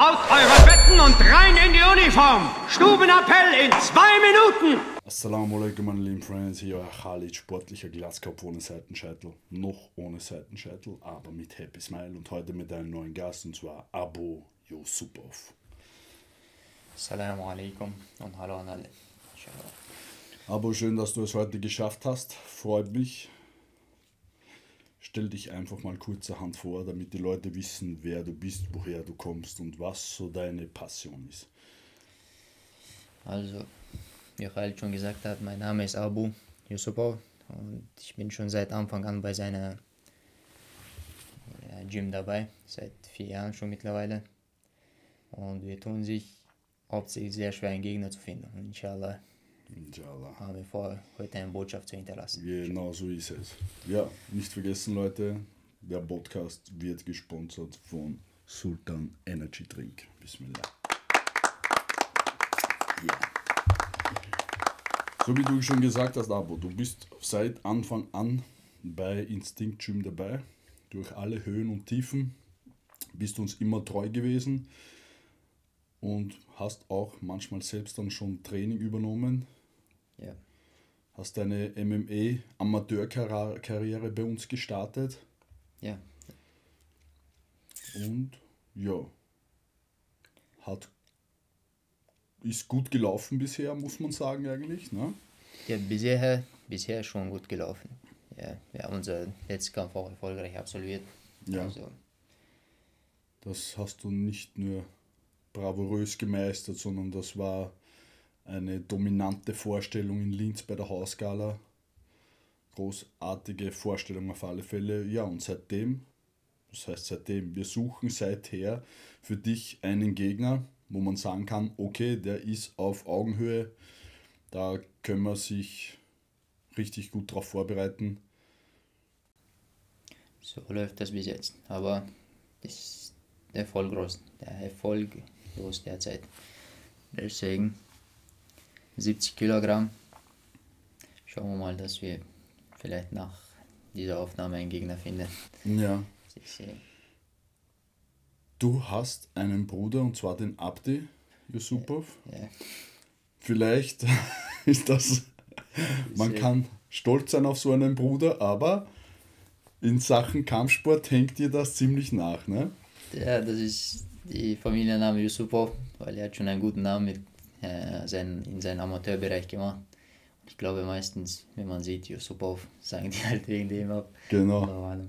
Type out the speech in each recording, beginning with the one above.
Aus euren Betten und rein in die Uniform. Stubenappell in 2 Minuten. Assalamu alaikum, meine lieben Friends, hier euer Khalid, sportlicher Glatzkopf ohne Seitenscheitel. Noch ohne Seitenscheitel, aber mit Happy Smile und heute mit einem neuen Gast, und zwar Abu Yusupov. Assalamu alaikum und hallo an alle. Abu, schön, dass du es heute geschafft hast, freut mich. Stell dich einfach mal kurzerhand vor, damit die Leute wissen, wer du bist, woher du kommst und was so deine Passion ist. Also, wie Khalid schon gesagt hat, mein Name ist Abu Yusupov und ich bin schon seit Anfang an bei seiner Gym dabei, seit 4 Jahren schon mittlerweile. Und wir tun sich hauptsächlich sehr schwer, einen Gegner zu finden. Und inshallah haben wir vor, heute eine Botschaft zu hinterlassen. Genau so ist es. Ja, nicht vergessen, Leute, der Podcast wird gesponsert von Sultan Energy Drink. Bismillah. Ja. So wie du schon gesagt hast, Abu, du bist seit Anfang an bei Instinct Gym dabei. Durch alle Höhen und Tiefen bist uns immer treu gewesen und hast auch manchmal selbst dann schon Training übernommen. Ja. Hast deine MMA-Amateurkarriere bei uns gestartet. Ja. Und ja, ist gut gelaufen bisher, muss man sagen eigentlich. Ne? Ja, bisher schon gut gelaufen. Ja, wir haben unser letzten Kampf auch erfolgreich absolviert. Ja. Also, das hast du nicht nur bravourös gemeistert, sondern das war eine dominante Vorstellung in Linz bei der Hausgala. Großartige Vorstellung auf alle Fälle. Ja, und seitdem, wir suchen seither für dich einen Gegner, wo man sagen kann, okay, der ist auf Augenhöhe, da können wir sich richtig gut drauf vorbereiten. so läuft das bis jetzt. Aber das ist der Erfolg groß derzeit. Deswegen 70 Kilogramm. Schauen wir mal, dass wir vielleicht nach dieser Aufnahme einen Gegner finden. Ja. Du hast einen Bruder, und zwar den Abdi Yusupov. Ja. Vielleicht ist das, man kann stolz sein auf so einen Bruder, aber in Sachen Kampfsport hängt dir das ziemlich nach, ne? Ja, das ist die Familienname Yusupov, weil er hat schon einen guten Namen in seinem Amateurbereich gemacht. Ich glaube meistens, wenn man sieht Yusupov, sagen die halt wegen dem ab. Genau.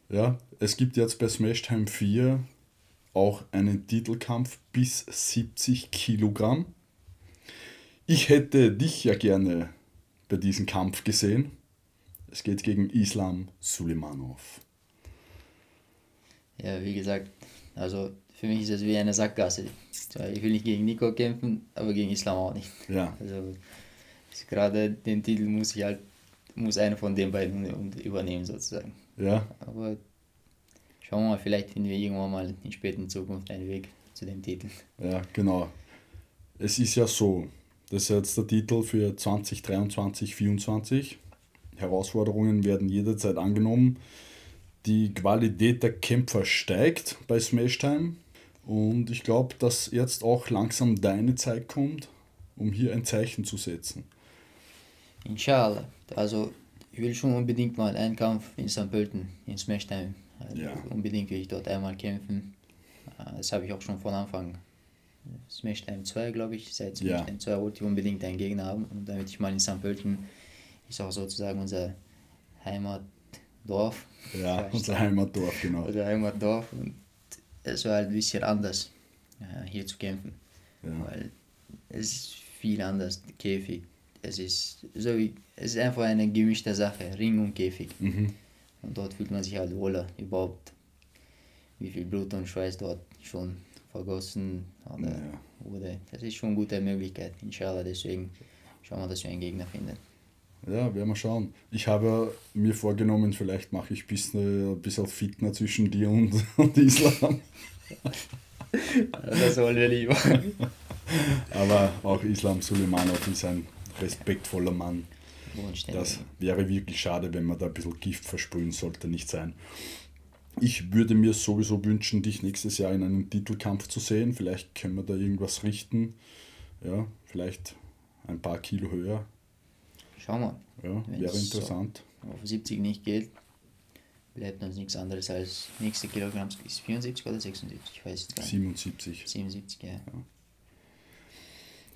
Ja, es gibt jetzt bei Smash Time 4 auch einen Titelkampf bis 70 Kilogramm. Ich hätte dich ja gerne bei diesem Kampf gesehen. Es geht gegen Islam Sulejmanov. Ja, wie gesagt, also für mich ist es wie eine Sackgasse. Ich will nicht gegen Nico kämpfen, aber gegen Islam auch nicht. Ja. Also gerade den Titel muss einer von den beiden übernehmen sozusagen. Ja. Aber schauen wir mal, vielleicht finden wir irgendwann mal in später Zukunft einen Weg zu dem Titel. Ja, genau. Es ist ja so, das ist jetzt der Titel für 2023-24. Herausforderungen werden jederzeit angenommen. Die Qualität der Kämpfer steigt bei Smash Time. Und ich glaube, dass jetzt auch langsam deine Zeit kommt, um hier ein Zeichen zu setzen. Inshallah. Also ich will schon unbedingt mal einen Kampf in St. Pölten, in Smash Time. Also Ja. Unbedingt will ich dort einmal kämpfen. Das habe ich auch schon von Anfang. Smash Time 2, glaube ich. Seit Smash Time 2 wollte ich unbedingt einen Gegner haben. Und damit ich mal in St. Pölten, ist auch sozusagen unser Heimatdorf. Ja, unser Heimatdorf, genau. Unser Heimatdorf. Und es war halt ein bisschen anders, hier zu kämpfen. Ja. Weil es ist viel anders, Käfig. Es ist einfach eine gemischte Sache, Ring und Käfig. Mhm. Und dort fühlt man sich halt wohler, überhaupt. Wie viel Blut und Schweiß dort schon vergossen wurde. Das ist schon eine gute Möglichkeit, inshallah. Deswegen schauen wir, dass wir einen Gegner finden. Ja, werden wir schauen. Ich habe mir vorgenommen, vielleicht mache ich ein bisschen Fitner zwischen dir und Islam. Das wollen wir lieber. Aber auch Islam Sulejmanov ist ein respektvoller Mann. Bodenständig. Das wäre wirklich schade, wenn man da ein bisschen Gift versprühen sollte, nicht sein. Ich würde mir sowieso wünschen, dich nächstes Jahr in einem Titelkampf zu sehen. Vielleicht können wir da irgendwas richten. Ja, vielleicht ein paar Kilo höher. Schauen wir. Ja, Wenn wäre es interessant. so auf 70 nicht geht, bleibt uns nichts anderes als nächste Kilogramm. Ist 74 oder 76? Ich weiß es gar nicht. 77. 77, ja.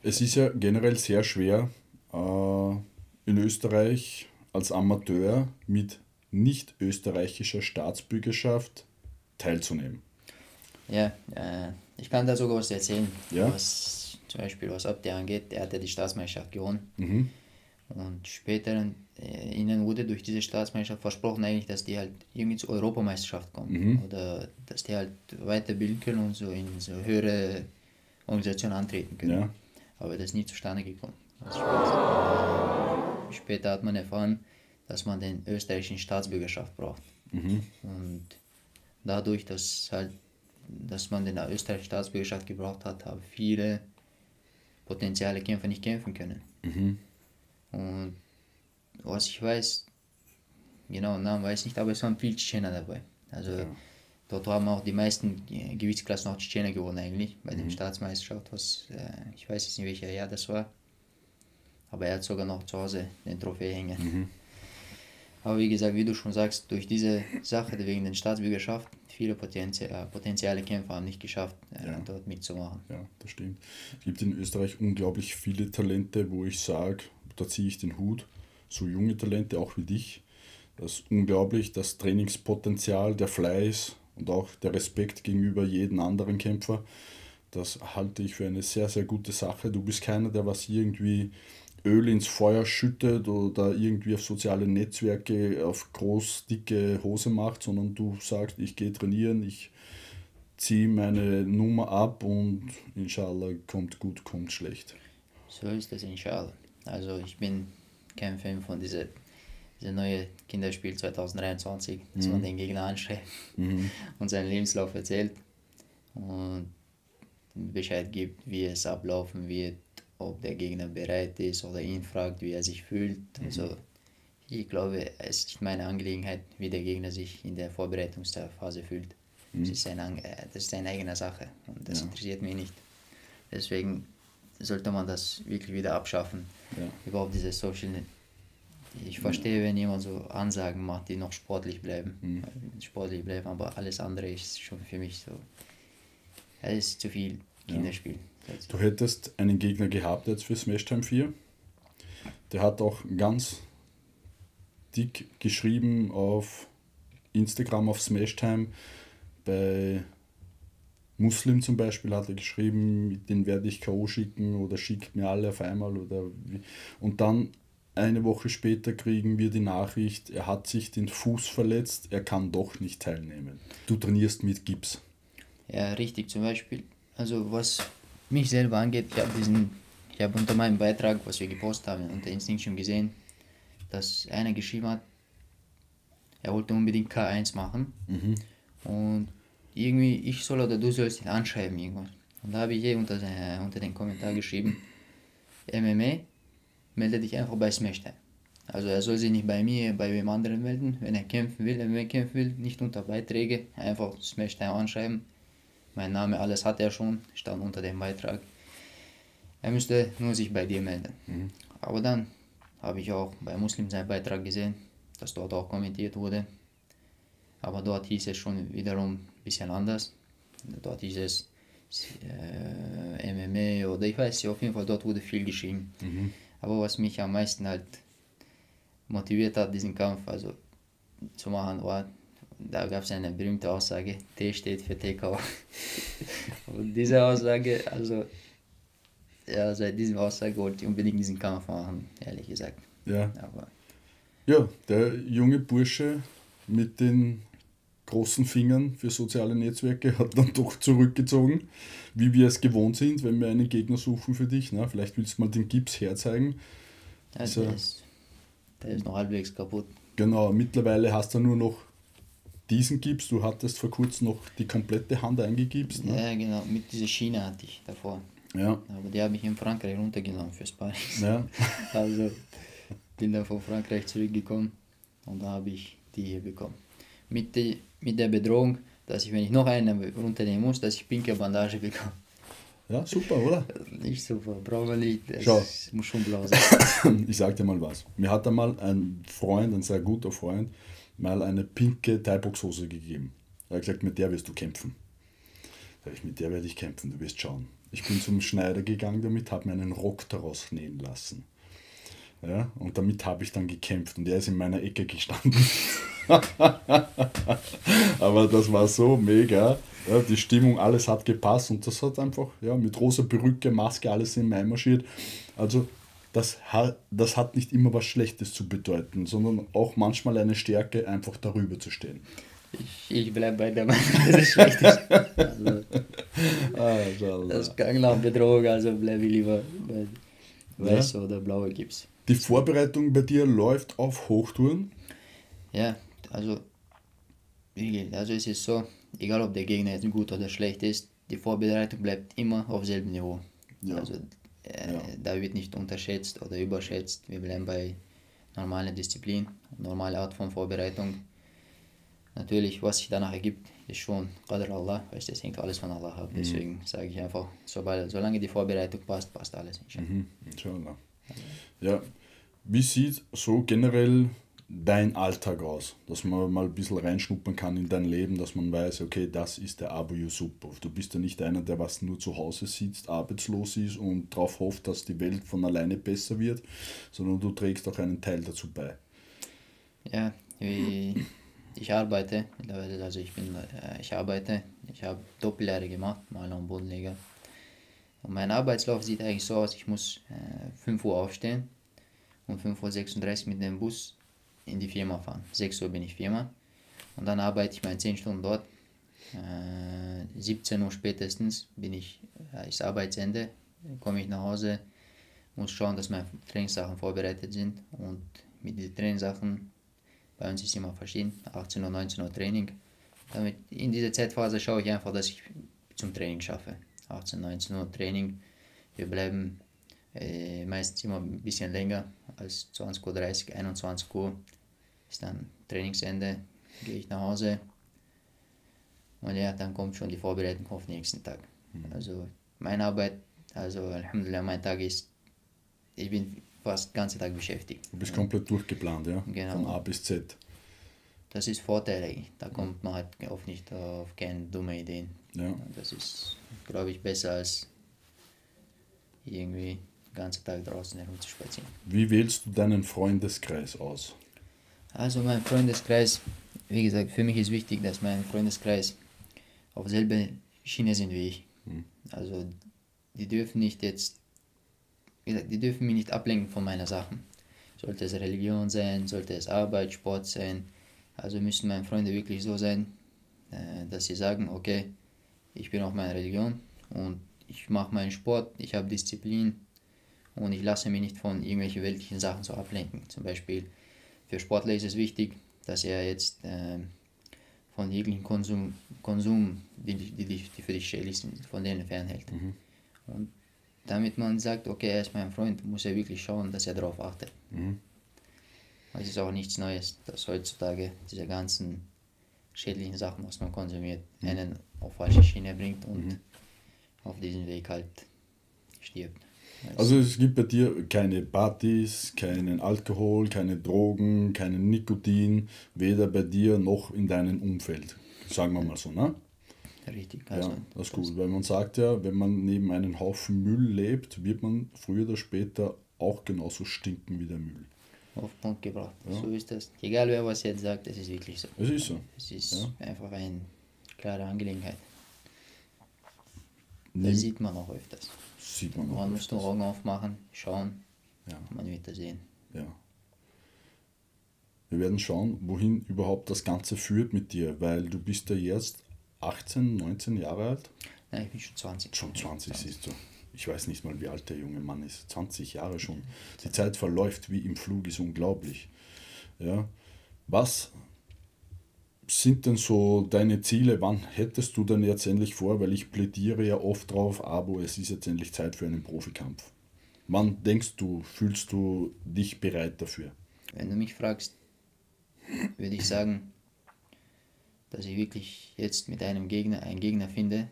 Es ist ja generell sehr schwer, in Österreich als Amateur mit nicht österreichischer Staatsbürgerschaft teilzunehmen. Ja, ich kann da sogar was erzählen. Ja. Was, zum Beispiel was Abdi angeht, er hat ja die Staatsmeisterschaft gewonnen. Mhm. Und später ihnen wurde durch diese Staatsmeisterschaft versprochen eigentlich, dass die halt irgendwie zur Europameisterschaft kommen. Oder dass die halt weiterbilden können und so in so höhere Organisationen antreten können. Ja. Aber das ist nie zustande gekommen. Also später hat man erfahren, dass man den österreichischen Staatsbürgerschaft braucht. Und dadurch, dass man den österreichischen Staatsbürgerschaft gebraucht hat, haben viele potenzielle Kämpfer nicht kämpfen können. Und was ich weiß, genau, Namen weiß ich nicht, aber es waren viele Tschetschener dabei. Also dort haben auch die meisten Gewichtsklassen auch Tschetschener gewonnen eigentlich, bei der Staatsmeisterschaft, ich weiß jetzt nicht welcher Jahr das war, aber er hat sogar noch zu Hause den Trophäe hängen. Aber wie gesagt, wie du schon sagst, durch diese Sache wegen der Staatsbürgerschaft, viele potenzielle Kämpfer haben nicht geschafft, dort mitzumachen. Ja, das stimmt. Es gibt in Österreich unglaublich viele Talente, wo ich sage, da ziehe ich den Hut. So junge Talente, auch wie dich. Das ist unglaublich, das Trainingspotenzial, der Fleiß und auch der Respekt gegenüber jedem anderen Kämpfer. Das halte ich für eine sehr, sehr gute Sache. Du bist keiner, der was irgendwie Öl ins Feuer schüttet oder irgendwie auf soziale Netzwerke auf groß, dicke Hose macht, sondern du sagst, ich gehe trainieren, ich ziehe meine Nummer ab und inshallah kommt gut, kommt schlecht. So ist es inshallah. Also ich bin kein Fan von dieser neue Kinderspiel 2023, dass man den Gegner anschreibt und seinen Lebenslauf erzählt und Bescheid gibt, wie es ablaufen wird, ob der Gegner bereit ist oder ihn fragt, wie er sich fühlt. Also ich glaube, es ist nicht meine Angelegenheit, wie der Gegner sich in der Vorbereitungsphase fühlt. Das ist seine eigene Sache und das interessiert mich nicht. Deswegen sollte man das wirklich wieder abschaffen. Überhaupt diese Ich verstehe, wenn jemand so Ansagen macht, die noch sportlich bleiben. Sportlich bleiben, aber alles andere ist schon für mich so. Es ist zu viel Kinderspiel. Du hättest einen Gegner gehabt jetzt für Smash Time 4. Der hat auch ganz dick geschrieben auf Instagram, auf Smash Time. Bei Muslim zum Beispiel hat er geschrieben, den werde ich K.O. schicken oder schickt mir alle auf einmal. Und dann eine Woche später kriegen wir die Nachricht, er hat sich den Fuß verletzt, er kann doch nicht teilnehmen. Du trainierst mit Gips. Ja, richtig. Zum Beispiel, also was mich selber angeht, ich habe unter meinem Beitrag, was wir gepostet haben, unter Instinction gesehen, dass einer geschrieben hat, er wollte unbedingt K1 machen und irgendwie ich soll oder du sollst ihn anschreiben irgendwas. Und da habe ich unter den Kommentar geschrieben, MMA, melde dich einfach bei Smash Time. Also er soll sich nicht bei mir, bei wem anderen melden, wenn er kämpfen will, MMA kämpfen will, nicht unter Beiträge, einfach Smash Time anschreiben. Mein Name, alles hat er schon, stand unter dem Beitrag. Er müsste nur sich bei dir melden. Aber dann habe ich auch bei Muslim seinen Beitrag gesehen, dass dort auch kommentiert wurde. Aber dort hieß es schon wiederum ein bisschen anders. Dort hieß es MMA oder ich weiß nicht, auf jeden Fall dort wurde viel geschrieben. Aber was mich am meisten halt motiviert hat, diesen Kampf also zu machen, war, da gab es eine berühmte Aussage, T steht für TKO. Und diese Aussage, also ja, seit diesem Aussage wollte ich unbedingt diesen Kampf machen, ehrlich gesagt. Ja. Aber Ja, der junge Bursche mit den großen Fingern für soziale Netzwerke hat dann doch zurückgezogen, wie wir es gewohnt sind, wenn wir einen Gegner suchen für dich. Na, vielleicht willst du mal den Gips herzeigen. ja, der ist noch halbwegs kaputt. Genau, mittlerweile hast du nur noch diesen Gips. Du hattest vor kurzem noch die komplette Hand eingegipst. Ne? Ja, genau, mit dieser Schiene hatte ich davor. Ja. Aber die habe ich in Frankreich runtergenommen für Sparring. Ja. Also bin dann von Frankreich zurückgekommen und da habe ich die hier bekommen. Mit mit der Bedrohung, dass ich, wenn ich noch eine runternehmen muss, dass ich pinke Bandage bekomme. Ja, super, oder? Nicht super, brauchen wir nicht. Schau. Das muss schon blau sein. Ich sag dir mal was. Mir hat einmal ein Freund, ein sehr guter Freund, mal eine pinke Thai-Box-Hose gegeben. Er hat gesagt, mit der wirst du kämpfen. Sag ich, mit der werde ich kämpfen, du wirst schauen. Ich bin zum Schneider gegangen damit, habe mir einen Rock daraus nähen lassen. Ja, und damit habe ich dann gekämpft und er ist in meiner Ecke gestanden. Aber das war so mega. Ja, die Stimmung, alles hat gepasst und das hat einfach mit rosa Perücke, Maske, alles in mir marschiert. Also das hat nicht immer was Schlechtes zu bedeuten, sondern auch manchmal eine Stärke, einfach darüber zu stehen. Ich bleibe bei der Meinung, dass es schlecht ist. Also, Das das klang nach Bedrohung, also bleibe ich lieber bei weiß oder blaue Gips. Die Vorbereitung bei dir läuft auf Hochtouren? Ja, also, also es ist so, egal ob der Gegner jetzt gut oder schlecht ist, die Vorbereitung bleibt immer auf selben Niveau. Ja. Also da wird nicht unterschätzt oder überschätzt. Wir bleiben bei normaler Disziplin, normaler Art von Vorbereitung. Natürlich, was sich danach ergibt, ist schon Qadr Allah, weil das hängt alles von Allah ab. Deswegen sage ich einfach, solange die Vorbereitung passt, passt alles. Inshallah. Ja, wie sieht so generell dein Alltag aus? Dass man mal ein bisschen reinschnuppern kann in dein Leben, dass man weiß, okay, das ist der Abu Yusupov. Du bist ja nicht einer, der was nur zu Hause sitzt, arbeitslos ist und darauf hofft, dass die Welt von alleine besser wird, sondern du trägst auch einen Teil dazu bei. Ja, ich arbeite mittlerweile, also ich habe Doppellehre gemacht, Maler und Bodenleger. Und mein Arbeitslauf sieht eigentlich so aus, ich muss 5 Uhr aufstehen und 5:36 Uhr mit dem Bus in die Firma fahren. 6 Uhr bin ich Firma und dann arbeite ich meine 10 Stunden dort. 17 Uhr spätestens ist Arbeitsende, komme ich nach Hause, muss schauen, dass meine Trainingssachen vorbereitet sind und mit den Trainingssachen, bei uns ist immer verschieden, 18 Uhr, 19 Uhr Training. Damit in dieser Zeitphase schaue ich einfach, dass ich zum Training schaffe. 18, 19 Uhr Training. Wir bleiben meistens immer ein bisschen länger als 20:30 Uhr, 21 Uhr. Ist dann Trainingsende, gehe ich nach Hause. Und ja, dann kommt schon die Vorbereitung auf den nächsten Tag. Also meine Arbeit, also Alhamdulillah, mein Tag ist, ich bin fast den ganzen Tag beschäftigt. Du bist komplett durchgeplant, ja? Genau. Von A bis Z. Das ist Vorteil eigentlich. Da kommt man halt oft nicht auf keine dumme Ideen. Ja. Das ist, glaube ich, besser als irgendwie den ganzen Tag draußen herumzuspazieren. Wie wählst du deinen Freundeskreis aus? Also mein Freundeskreis, wie gesagt, für mich ist wichtig, dass mein Freundeskreis auf selbe Schiene sind wie ich. Also die dürfen nicht jetzt, wie gesagt, die dürfen mich nicht ablenken von meinen Sachen. Sollte es Religion sein, sollte es Arbeit, Sport sein. Also müssen meine Freunde wirklich so sein, dass sie sagen, okay, ich bin auf meiner Religion und ich mache meinen Sport, ich habe Disziplin und ich lasse mich nicht von irgendwelchen weltlichen Sachen so ablenken. Zum Beispiel für Sportler ist es wichtig, dass er jetzt von jeglichen Konsum, die für dich schädlich sind, von denen fernhält. Und damit man sagt, okay, er ist mein Freund, muss er wirklich schauen, dass er darauf achtet. Es ist auch nichts Neues, dass heutzutage diese ganzen schädlichen Sachen, was man konsumiert, einen auf falsche Schiene bringt und auf diesen Weg halt stirbt. Also es gibt bei dir keine Partys, keinen Alkohol, keine Drogen, keinen Nikotin, weder bei dir noch in deinem Umfeld. Sagen wir mal so, ne? Richtig, also Ja, das ist gut, weil man sagt ja, wenn man neben einem Haufen Müll lebt, wird man früher oder später auch genauso stinken wie der Müll. auf den Punkt gebracht. Ja. So ist das. Egal wer was jetzt sagt, es ist wirklich so. Es ist so. Es ist einfach eine klare Angelegenheit. Nimm- Das sieht man auch öfters. Sieht man auch Man muss die öfters. Augen aufmachen, schauen, Ja, man wird das sehen. ja. Wir werden schauen, wohin überhaupt das Ganze führt mit dir, weil du bist ja jetzt 18, 19 Jahre alt. Nein, ich bin schon 20. Schon 20 siehst du. Ich weiß nicht mal, wie alt der junge Mann ist. 20 Jahre schon. Die Zeit verläuft wie im Flug, ist unglaublich. Ja. Was sind denn so deine Ziele? Wann hättest du denn jetzt endlich vor? Weil ich plädiere ja oft drauf, aber es ist jetzt endlich Zeit für einen Profikampf. Wann denkst du, fühlst du dich bereit dafür? Wenn du mich fragst, würde ich sagen, dass ich wirklich jetzt mit einem Gegner einen Gegner finde,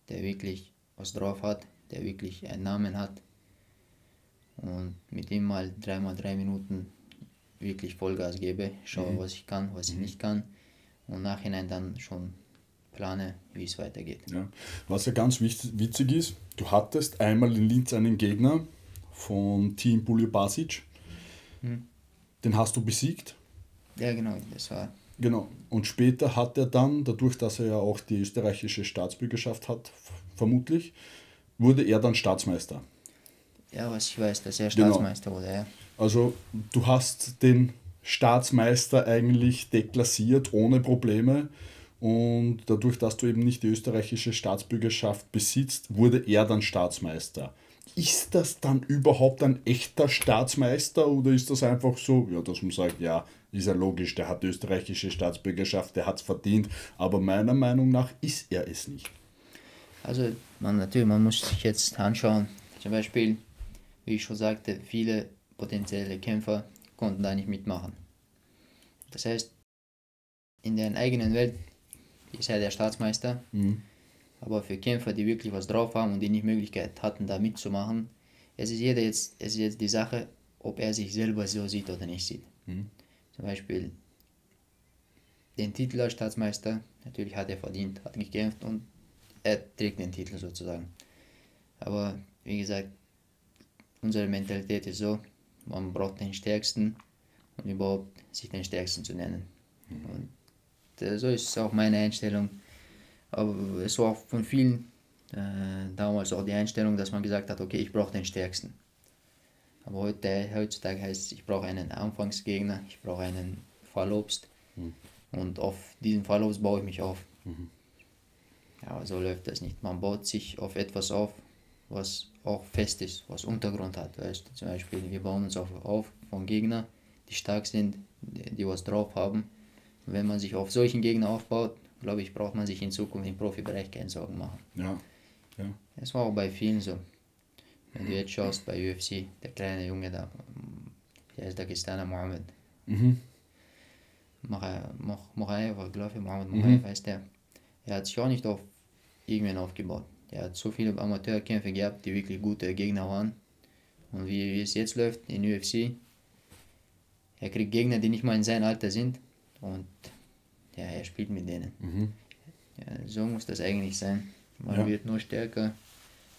der wirklich was drauf hat, der wirklich einen Namen hat und mit ihm mal 3x3 Minuten wirklich Vollgas gebe, schaue, was ich kann, was ich nicht kann und nachhinein dann schon plane, wie es weitergeht. Ja. Was ja ganz witzig ist, du hattest einmal in Linz einen Gegner von Team Buljo Basic, den hast du besiegt. Ja, genau, das war. Genau. Und später hat er dann, dadurch, dass er ja auch die österreichische Staatsbürgerschaft hat, vermutlich, wurde er dann Staatsmeister. Ja, was ich weiß, dass er Staatsmeister wurde, ja. Also du hast den Staatsmeister eigentlich deklassiert ohne Probleme und dadurch, dass du eben nicht die österreichische Staatsbürgerschaft besitzt, wurde er dann Staatsmeister. Ist das dann überhaupt ein echter Staatsmeister oder ist das einfach so, ja, dass man sagt, ja, ist ja logisch, der hat österreichische Staatsbürgerschaft, der hat es verdient, aber meiner Meinung nach ist er es nicht. Also man muss sich jetzt anschauen, zum Beispiel, wie ich schon sagte, viele potenzielle Kämpfer konnten da nicht mitmachen. Das heißt, in der eigenen Welt ist er der Staatsmeister, aber für Kämpfer, die wirklich was drauf haben und die nicht Möglichkeit hatten, da mitzumachen, es ist jetzt die Sache, ob er sich selber so sieht oder nicht sieht. Zum Beispiel den Titel als Staatsmeister, natürlich hat er verdient, hat gekämpft und er trägt den Titel sozusagen. Aber wie gesagt, unsere Mentalität ist so, man braucht den Stärksten und überhaupt sich den Stärksten zu nennen. Und so ist auch meine Einstellung. Aber es war auch von vielen damals auch die Einstellung, dass man gesagt hat, okay, ich brauche den Stärksten. Aber heutzutage heißt es, ich brauche einen Anfangsgegner, ich brauche einen Fallobst und auf diesen Fallobst baue ich mich auf. Ja, aber so läuft das nicht. Man baut sich auf etwas auf, was auch fest ist, was Untergrund hat. Weißt du? Zum Beispiel, wir bauen uns auf von Gegnern, die stark sind, die was drauf haben. Und wenn man sich auf solchen Gegner aufbaut, glaube ich, braucht man sich in Zukunft im Profibereich keine Sorgen machen. Ja. Das war auch bei vielen so. Wenn du jetzt schaust bei UFC, der kleine Junge da, der ist Dagestaner Mohammed. Moraev, glaube ich, Mohammed Moraev heißt der. Er hat sich auch nicht auf irgendwen aufgebaut. Er hat so viele Amateurkämpfe gehabt, die wirklich gute Gegner waren. Und wie es jetzt läuft in UFC, er kriegt Gegner, die nicht mal in seinem Alter sind. Und ja, er spielt mit denen. Ja, so muss das eigentlich sein. Man wird nur stärker,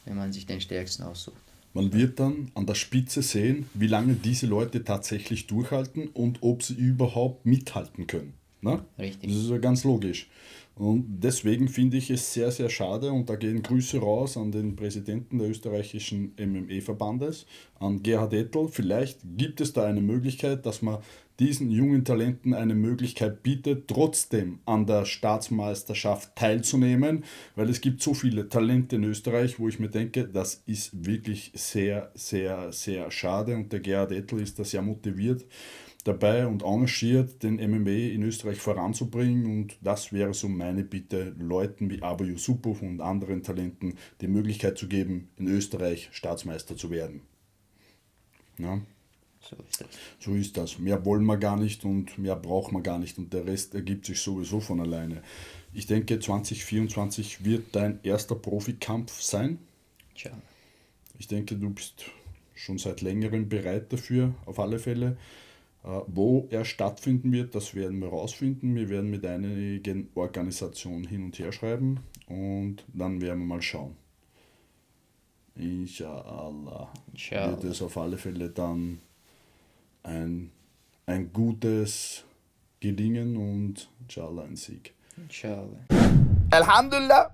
wenn man sich den Stärksten aussucht. Man wird dann an der Spitze sehen, wie lange diese Leute tatsächlich durchhalten und ob sie überhaupt mithalten können. Ne? Richtig. Das ist ja ganz logisch. Und deswegen finde ich es sehr, sehr schade und da gehen Grüße raus an den Präsidenten der österreichischen MMA-Verbandes, an Gerhard Ettel. Vielleicht gibt es da eine Möglichkeit, dass man diesen jungen Talenten eine Möglichkeit bietet, trotzdem an der Staatsmeisterschaft teilzunehmen, weil es gibt so viele Talente in Österreich, wo ich mir denke, das ist wirklich sehr, sehr, sehr schade und der Gerhard Ettel ist da sehr motiviert dabei und engagiert, den MMA in Österreich voranzubringen und das wäre so meine Bitte, Leuten wie Abu Yusupov und anderen Talenten die Möglichkeit zu geben, in Österreich Staatsmeister zu werden. Ja. So ist das. Mehr wollen wir gar nicht und mehr brauchen wir gar nicht und der Rest ergibt sich sowieso von alleine. Ich denke, 2024 wird dein erster Profikampf sein. Tja. Ich denke, du bist schon seit längerem bereit dafür, auf alle Fälle. Wo er stattfinden wird, das werden wir rausfinden. Wir werden mit einigen Organisationen hin und her schreiben und dann werden wir mal schauen. Inshallah wird es auf alle Fälle dann ein gutes Gelingen und inshallah ein Sieg. Inshallah. Alhamdulillah.